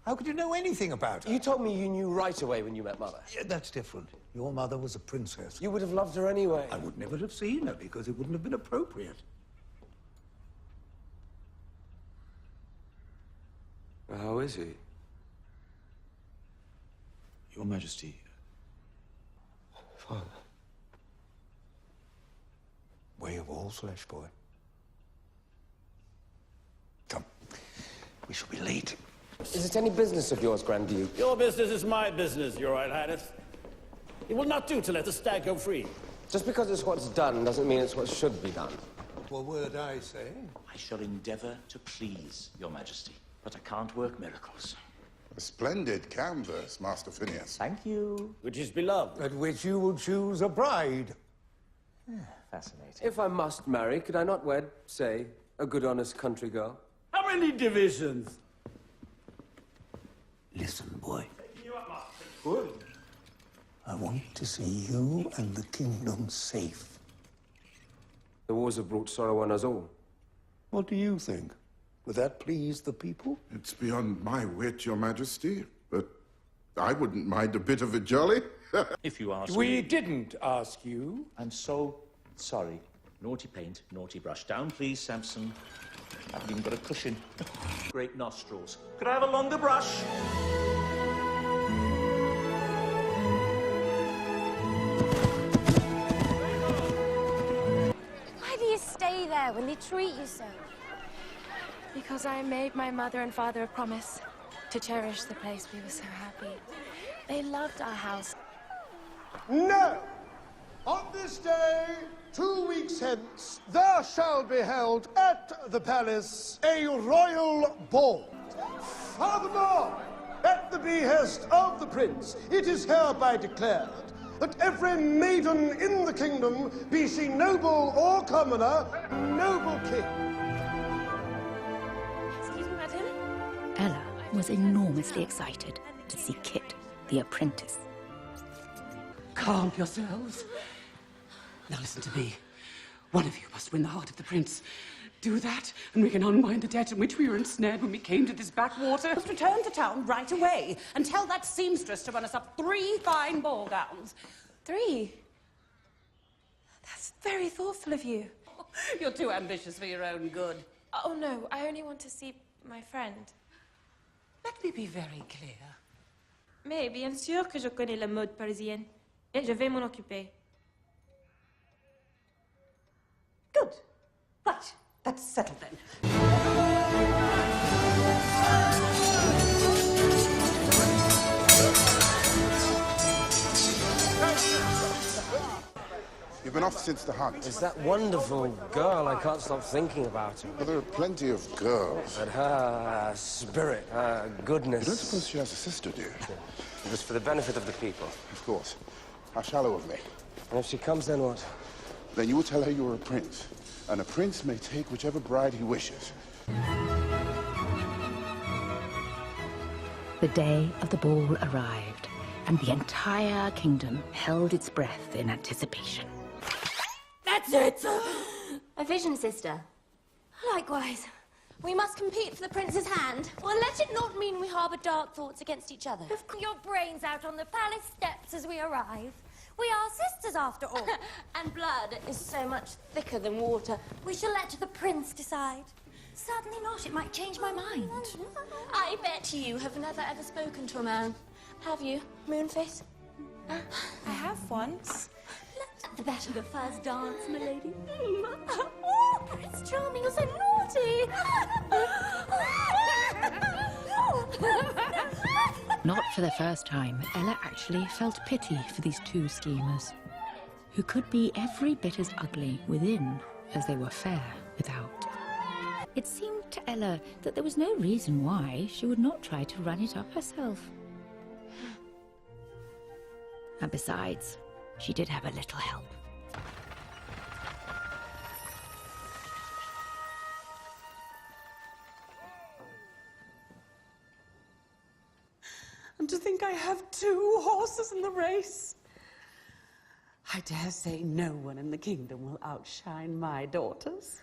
How could you know anything about her? You told me you knew right away when you met Mother. Yeah, that's different. Your mother was a princess. You would have loved her anyway. I would never have seen her because it wouldn't have been appropriate. How is he? Your Majesty. Father. Way of all flesh, boy. Come. We shall be late. Is it any business of yours, Grand Duke? Your business is my business, Your Royal Highness. It will not do to let the stag go free. Just because it's what's done doesn't mean it's what should be done. What word I say? I shall endeavour to please Your Majesty, but I can't work miracles. A splendid canvas, Master Phineas. Thank you. Which is beloved. At which you will choose a bride. Fascinating. If I must marry, could I not wed, say, a good, honest country girl? How many divisions? Listen, boy. Good. I want to see you and the kingdom safe. The wars have brought sorrow on us all. What do you think? Would that please the people? It's beyond my wit, Your Majesty, but I wouldn't mind a bit of a jolly. If you ask We me... didn't ask you. I'm so sorry. Naughty paint, naughty brush. Down, please, Samson. I haven't even got a cushion. Great nostrils. Could I have a longer brush? Why do you stay there when they treat you so? Because I made my mother and father a promise to cherish the place we were so happy. They loved our house. No! On this day, 2 weeks hence, there shall be held at the palace a royal ball. Furthermore, at the behest of the prince, it is hereby declared that every maiden in the kingdom, be she noble or commoner, noble king. Excuse me, madam? Ella was enormously excited to see Kit, the apprentice. Calm yourselves. Now listen to me. One of you must win the heart of the prince. Do that, and we can unwind the debt in which we were ensnared when we came to this backwater. Let's return to town right away and tell that seamstress to run us up 3 fine ball gowns. 3? That's very thoughtful of you. You're too ambitious for your own good. Oh, no, I only want to see my friend. Let me be very clear. Mais bien sûr que je connais la mode parisienne. Et je vais m'en occuper. Good. Right. That's settled then. You've been off since the hunt. It's that wonderful girl. I can't stop thinking about her. Well, there are plenty of girls. But her spirit, her goodness... You don't suppose she has a sister, do you? It was for the benefit of the people. Of course. How shallow of me. And if she comes, then what? Then you will tell her you're a prince, and a prince may take whichever bride he wishes. The day of the ball arrived, and the entire kingdom held its breath in anticipation. That's it! A vision, sister. Likewise. We must compete for the prince's hand. Well, let it not mean we harbour dark thoughts against each other. Your brains out on the palace steps as we arrive. We are sisters, after all. And blood is so much thicker than water. We shall let the prince decide. Certainly not. It might change my mind. I bet you have never ever spoken to a man. Have you, Moonface? I have once. Let the better the first dance, my lady. Oh, Prince Charming, you're so naughty. Not for the first time, Ella actually felt pity for these two schemers, who could be every bit as ugly within as they were fair without. It seemed to Ella that there was no reason why she would not try to run it up herself. And besides, she did have a little help. And to think I have 2 horses in the race. I dare say no one in the kingdom will outshine my daughters.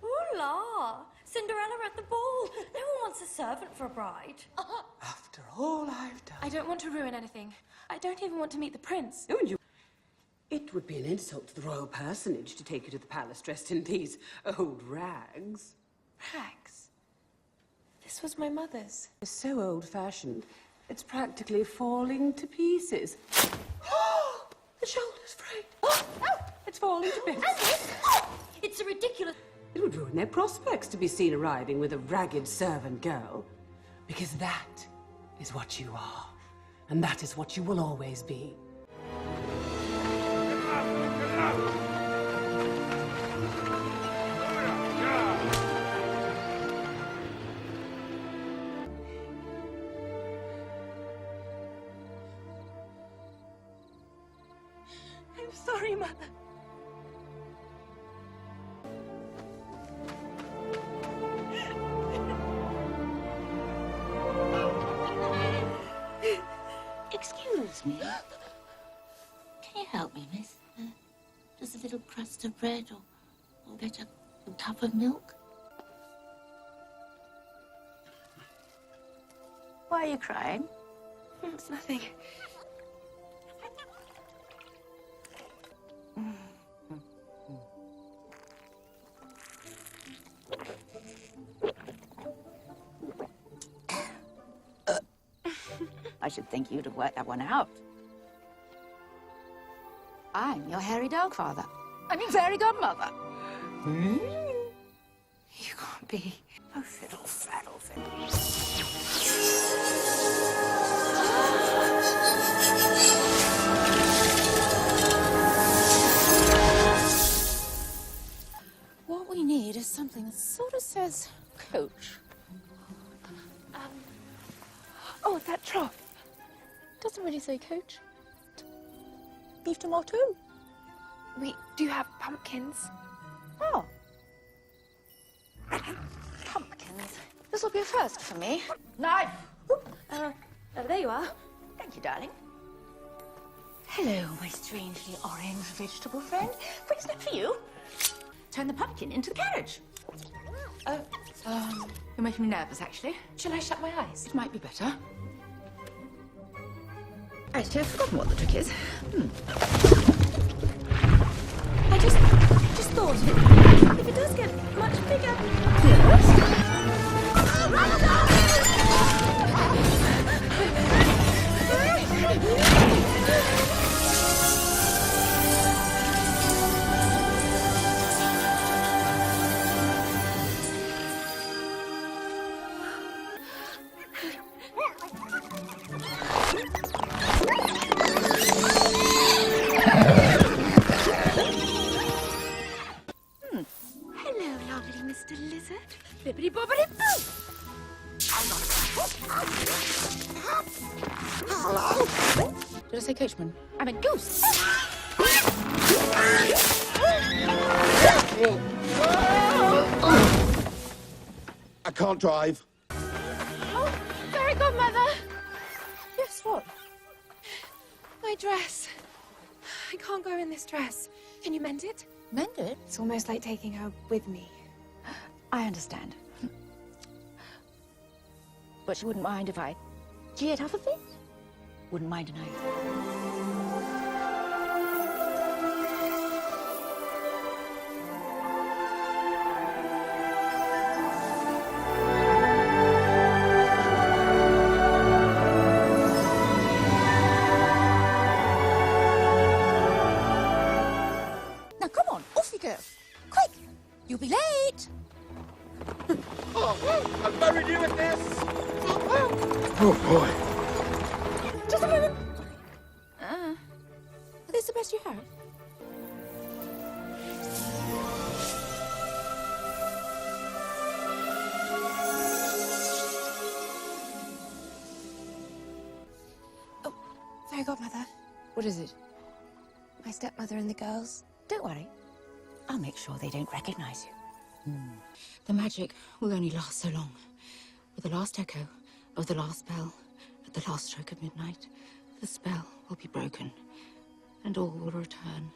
Ooh la! Cinderella at the ball. No one wants a servant for a bride. After all I've done. I don't want to ruin anything. I don't even want to meet the prince. Oh, and you... It would be an insult to the royal personage to take you to the palace dressed in these old rags. Rags? This was my mother's. It's so old-fashioned, it's practically falling to pieces. The shoulder's frayed. It's falling to bits. And this? It's a ridiculous... It would ruin their prospects to be seen arriving with a ragged servant girl. Because that is what you are. And that is what you will always be. I'm sorry, Mother. Excuse me. Can you help me, miss? Just a little crust of bread or better, a cup of milk? Why are you crying? It's nothing. I should think you'd have worked that one out. I'm your hairy dog father. I'm your fairy godmother. You can't be. Oh, fiddle, faddle, fiddle. What we need is something that sort of says coach. Oh, that trough. Doesn't really say coach. Beef tomato? We do have pumpkins. Oh. Pumpkins. This will be a first for me. Knife! there you are. Thank you, darling. Hello, my strangely orange vegetable friend. Quick step for you. Turn the pumpkin into the carriage. You're making me nervous, actually. Shall I shut my eyes? It might be better. Actually, I've forgotten what the trick is. I just thought if it does get much bigger. Hello, lovely Mr. Lizard. Bibbidi bobbidi boo! Hello? Did I say coachman? I'm a goose. I can't drive. Oh, fairy godmother! Yes, what? My dress. I can't go in this dress. Can you mend it? Mend it? It's almost like taking her with me. I understand. But you wouldn't mind if I cheered off a bit? Wouldn't mind a knife. Now, come on, off you go. Quick, you'll be late. Oh, I'm very new at this. Oh, boy. Just a moment. Are these the best you have? Oh, fairy godmother. What is it? My stepmother and the girls. Don't worry. I'll make sure they don't recognize you. The magic will only last so long. With the last echo of the last bell, at the last stroke of midnight, the spell will be broken, and all will return.